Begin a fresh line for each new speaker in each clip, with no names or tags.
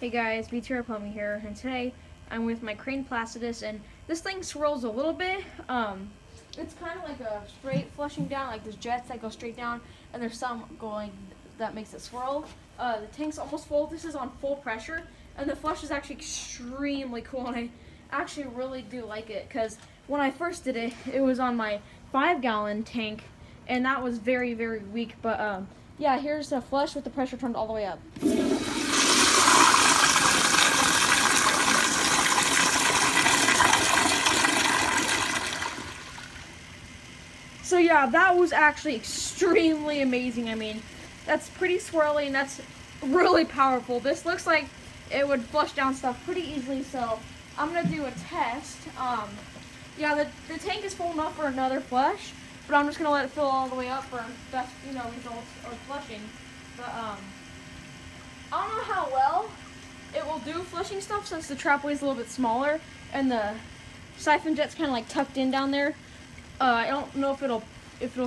Hey guys, BTR Plumbing here, and today I'm with my crane Placidus, and this thing swirls a little bit. It's kind of like a straight flushing down, like there's jets that go straight down, and there's some going that makes it swirl. The tank's almost full. This is on full pressure, and the flush is actually extremely cool, and I actually really do like it, because when I first did it, it was on my 5-gallon tank, and that was very, very weak, but yeah, here's a flush with the pressure turned all the way up. So yeah, that was actually extremely amazing. I mean, that's pretty swirly and that's really powerful. This looks like it would flush down stuff pretty easily, so I'm gonna do a test. Yeah, the tank is full enough for another flush, but I'm just gonna let it fill all the way up for best, results of flushing. But I don't know how well it will do flushing stuff since the trapway is a little bit smaller and the siphon jet's kind of like tucked in down there. I don't know if it'll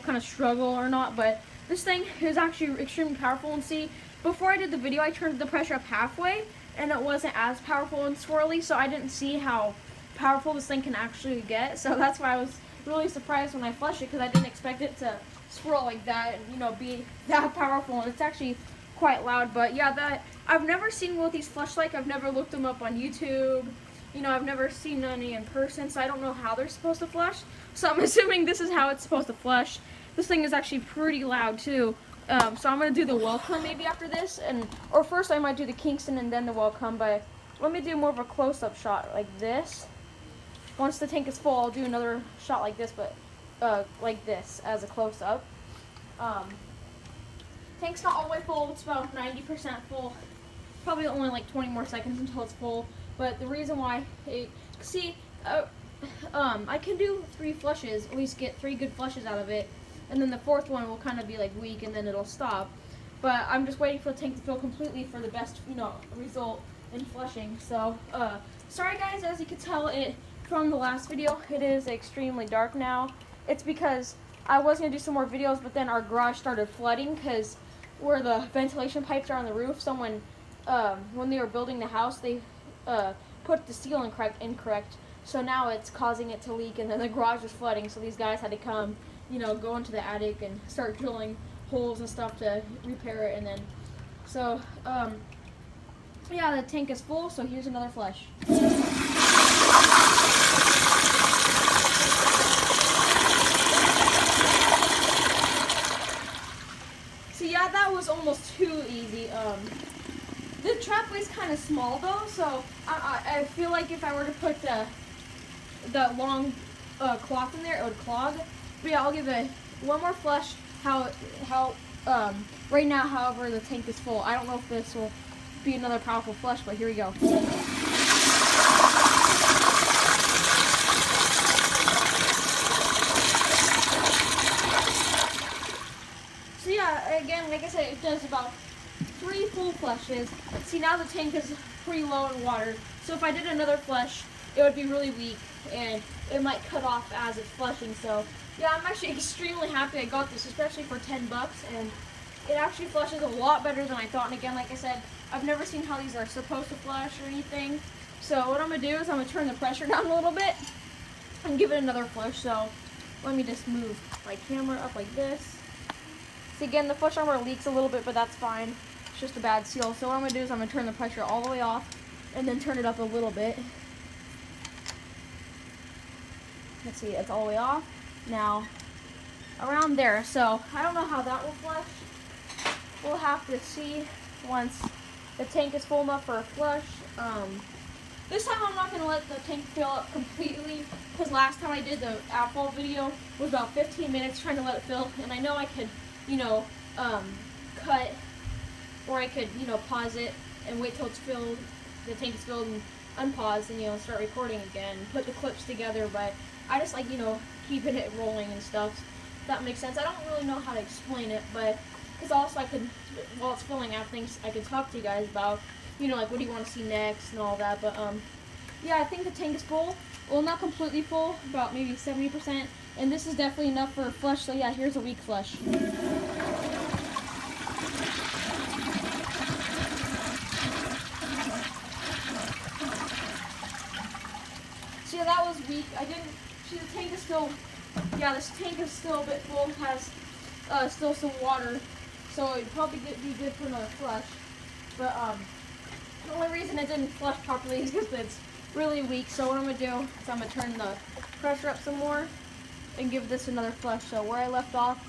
kind of struggle or not, but this thing is actually extremely powerful. And see, before I did the video, I turned the pressure up halfway, and it wasn't as powerful and swirly, so I didn't see how powerful this thing can actually get. So that's why I was really surprised when I flushed it, because I didn't expect it to swirl like that and be that powerful. And it's actually quite loud. But yeah, I've never seen what these flush like. I've never looked them up on YouTube. I've never seen any in person, so I don't know how they're supposed to flush. So I'm assuming this is how it's supposed to flush. This thing is actually pretty loud too. So I'm gonna do the welcome maybe after this, or first I might do the Kingston and then the welcome. But let me do more of a close-up shot like this. Once the tank is full, I'll do another shot like this, but like this as a close-up. Tank's not all the way full. It's about 90% full. Probably only like 20 more seconds until it's full. But the reason why, I can do 3 flushes, at least get 3 good flushes out of it, and then the 4th one will kind of be like weak, and then it'll stop. But I'm just waiting for the tank to fill completely for the best, result in flushing. So, sorry guys, as you can tell from the last video, it is extremely dark now. It's because I was gonna do some more videos, but then our garage started flooding because where the ventilation pipes are on the roof, someone, when they were building the house, they put the seal incorrect, so now it's causing it to leak, and then the garage is flooding, so these guys had to come, go into the attic and start drilling holes and stuff to repair it. And then, so, yeah, the tank is full, so here's another flush. So yeah, that was almost too easy. The trapway's kind of small though, so I feel like if I were to put the long cloth in there, it would clog. But yeah, I'll give it one more flush. Right now, however, the tank is full. I don't know if this will be another powerful flush, but here we go. So yeah, again, like I said, it does about 3 full flushes. See, now the tank is pretty low in water, so if I did another flush, it would be really weak, and it might cut off as it's flushing. So yeah, I'm actually extremely happy I got this, especially for 10 bucks, and it actually flushes a lot better than I thought. And again, like I said, I've never seen how these are supposed to flush or anything. So what I'm gonna do is I'm gonna turn the pressure down a little bit and give it another flush. So let me just move my camera up like this. See, again, the flush armor leaks a little bit, but that's fine. It's just a bad seal. So what I'm gonna do is I'm gonna turn the pressure all the way off and then turn it up a little bit. Let's see, it's all the way off. Now, around there. So I don't know how that will flush. We'll have to see once the tank is full enough for a flush. This time I'm not going to let the tank fill up completely, because last time I did the outfall video was about 15 minutes trying to let it fill, and I know I could, cut, or I could, pause it and wait till it's filled, the tank is filled, and unpause and, start recording again, put the clips together. But I just like, keeping it rolling and stuff. If that makes sense. I don't really know how to explain it, but because also I could, while it's filling out things, I could talk to you guys about, like what do you want to see next and all that. But yeah, I think the tank is full. Well, not completely full, about maybe 70%, and this is definitely enough for a flush. So yeah, here's a weak flush. that was weak. I didn't, see the tank is still, yeah, this tank is still a bit full, has still some water. So it'd probably be good for another flush. But the only reason it didn't flush properly is because it's really weak. So what I'm going to do is I'm going to turn the pressure up some more and give this another flush. So where I left off,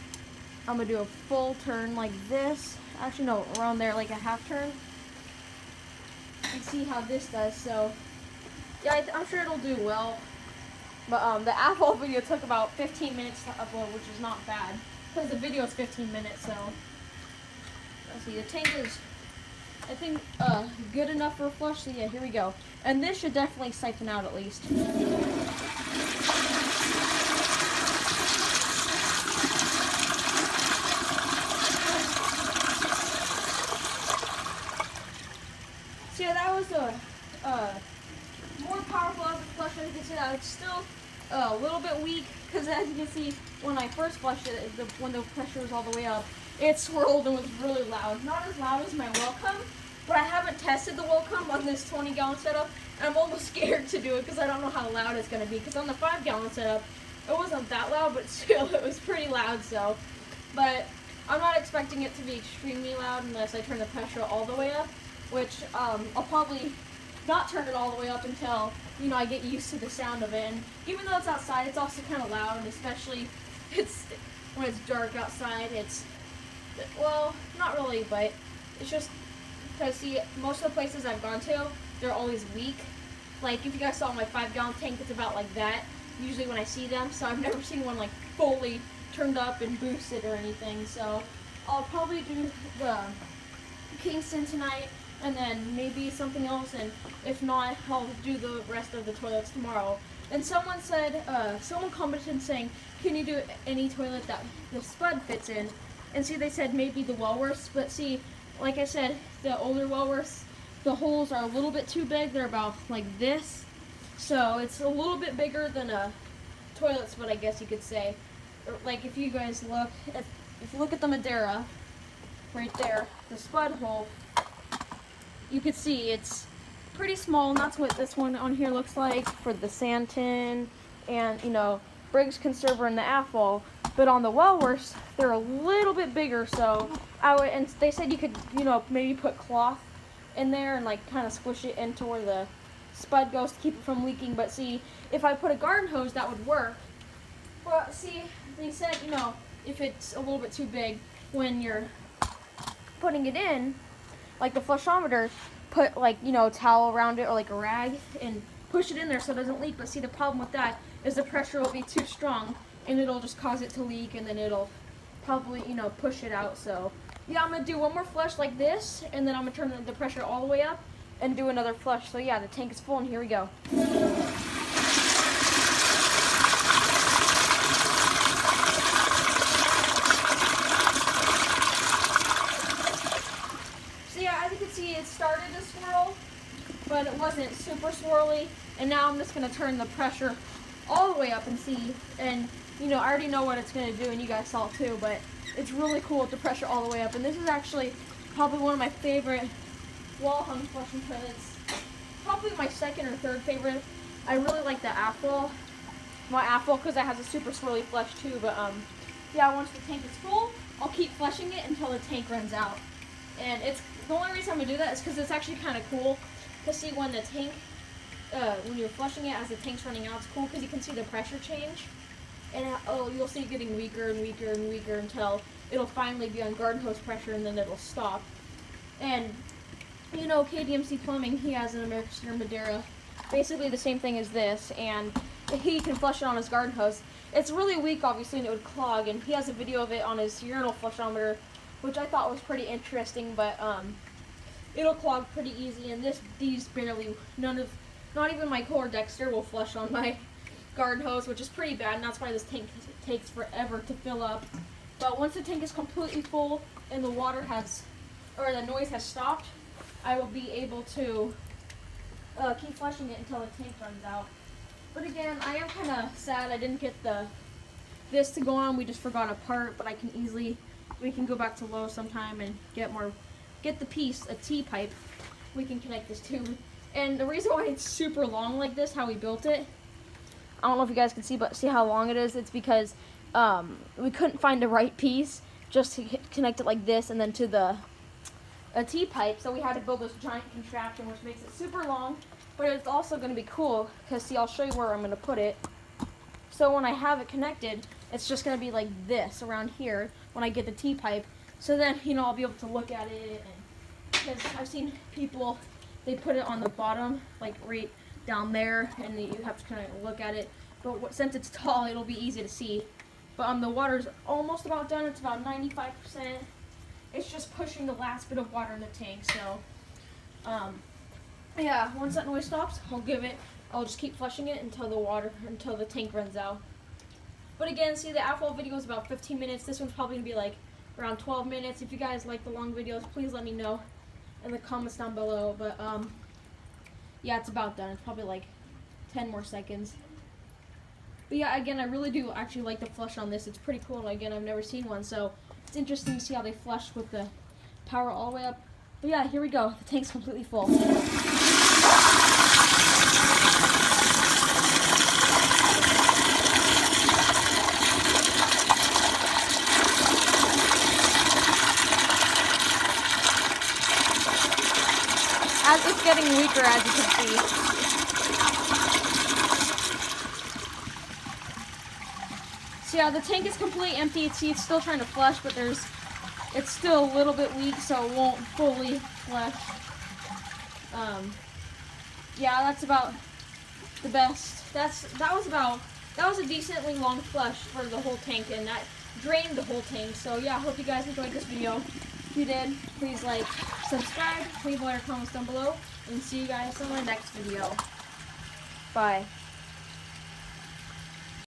I'm going to do a full turn like this. Actually, no, around there, like a half turn. And see how this does. So, yeah, I'm sure it'll do well. But the Apple video took about 15 minutes to upload, which is not bad. Because the video is 15 minutes, so. Let's see, the tank is, I think, good enough for a flush. So, yeah, here we go. And this should definitely siphon out at least. So yeah, that was a more powerful as a flush. As you can see, that it's still a little bit weak because, as you can see, when I first flushed it, when the pressure was all the way up, it swirled and was really loud. Not as loud as my Welcome, but I haven't tested the Welcome on this 20-gallon setup, and I'm almost scared to do it because I don't know how loud it's going to be. Because on the 5-gallon setup, it wasn't that loud, but still, it was pretty loud. So, but I'm not expecting it to be extremely loud unless I turn the pressure all the way up. Which I'll probably not turn it all the way up until, you know, I get used to the sound of it. And even though it's outside, it's also kind of loud, and especially when it's dark outside. It's, well, not really, but it's just because, see, most of the places I've gone to, they're always weak. Like, if you guys saw my 5-gallon tank, it's about like that, usually when I see them. So I've never seen one, like, fully turned up and boosted or anything. So I'll probably do the Kingston tonight, and then maybe something else, and if not, I'll do the rest of the toilets tomorrow. And someone said, someone commented saying, can you do any toilet that the spud fits in? And see, they said maybe the Walrus, but see, like I said, the older Walrus, the holes are a little bit too big. They're about like this, so it's a little bit bigger than a toilet spud, I guess you could say. Like if you guys look, if you look at the Madeira, right there, the spud hole, you can see it's pretty small, and that's what this one on here looks like for the sand tin and, you know, Briggs Conserver and the Apple. But on the Walrus, they're a little bit bigger, so and they said you could, you know, maybe put cloth in there and like kind of squish it into where the spud goes to keep it from leaking. But see, if I put a garden hose, that would work. But see, they said, you know, if it's a little bit too big, when you're putting it in, like the flushometer, put like, you know, a towel around it or like a rag and push it in there so it doesn't leak. But see, the problem with that is the pressure will be too strong and it'll just cause it to leak, and then it'll probably, you know, push it out. So yeah, I'm gonna do one more flush like this, and then I'm gonna turn the pressure all the way up and do another flush. So yeah, the tank is full, and here we go. See, it started to swirl, but it wasn't super swirly, and now I'm just going to turn the pressure all the way up and see, and, you know, I already know what it's going to do, and you guys saw it too, but it's really cool with the pressure all the way up. And this is actually probably one of my favorite wall-hung flushing toilets, probably my second or third favorite. I really like the Apple, my Apple, because it has a super swirly flush too. But yeah, once the tank is full, I'll keep flushing it until the tank runs out. And it's the only reason I'm gonna do that is because it's actually kind of cool to see when the tank, when you're flushing it as the tank's running out. It's cool because you can see the pressure change, and you'll see it getting weaker and weaker and weaker until it'll finally be on garden hose pressure, and then it'll stop. And you know, KDMC Plumbing, he has an American Standard Madeira, basically the same thing as this, and he can flush it on his garden hose. It's really weak, obviously, and it would clog. And he has a video of it on his urinal flushometer, which I thought was pretty interesting, but it'll clog pretty easy, and these barely, not even my Core Dexter will flush on my garden hose, which is pretty bad, and that's why this tank takes forever to fill up. But once the tank is completely full and the water has, or the noise has stopped, I will be able to keep flushing it until the tank runs out. But again, I am kind of sad I didn't get this to go on. We just forgot a part, but we can go back to Lowe's sometime and get the piece, a T-pipe we can connect this to. And the reason why it's super long like this, how we built it, I don't know if you guys can see, but see how long it is? It's because we couldn't find the right piece just to connect it like this and then to a T-pipe, so we had to build this giant contraption, which makes it super long, but it's also going to be cool, because see, I'll show you where I'm going to put it. So when I have it connected, it's just going to be like this around here when I get the T-pipe, so then, you know, I'll be able to look at it, and because I've seen people, they put it on the bottom, like right down there, and you have to kind of look at it, but since it's tall, it'll be easy to see. But the water's almost about done, it's about 95%. It's just pushing the last bit of water in the tank, so yeah, once that noise stops, I'll just keep flushing it until the tank runs out. But again, see, the outfall video is about 15 minutes. This one's probably gonna be like around 12 minutes. If you guys like the long videos, please let me know in the comments down below. But yeah, it's about done. It's probably like 10 more seconds. But yeah, again, I really do actually like the flush on this. It's pretty cool. Again, I've never seen one, so it's interesting to see how they flush with the power all the way up. But yeah, here we go. The tank's completely full. As it's getting weaker, as you can see. So yeah, the tank is completely empty. See, it's still trying to flush, but it's still a little bit weak, so it won't fully flush. Yeah, that's about the best. That was a decently long flush for the whole tank, and that drained the whole tank. So yeah, I hope you guys enjoyed this video. If you did, please like, subscribe, leave all your comments down below, and see you guys in my next video. Bye.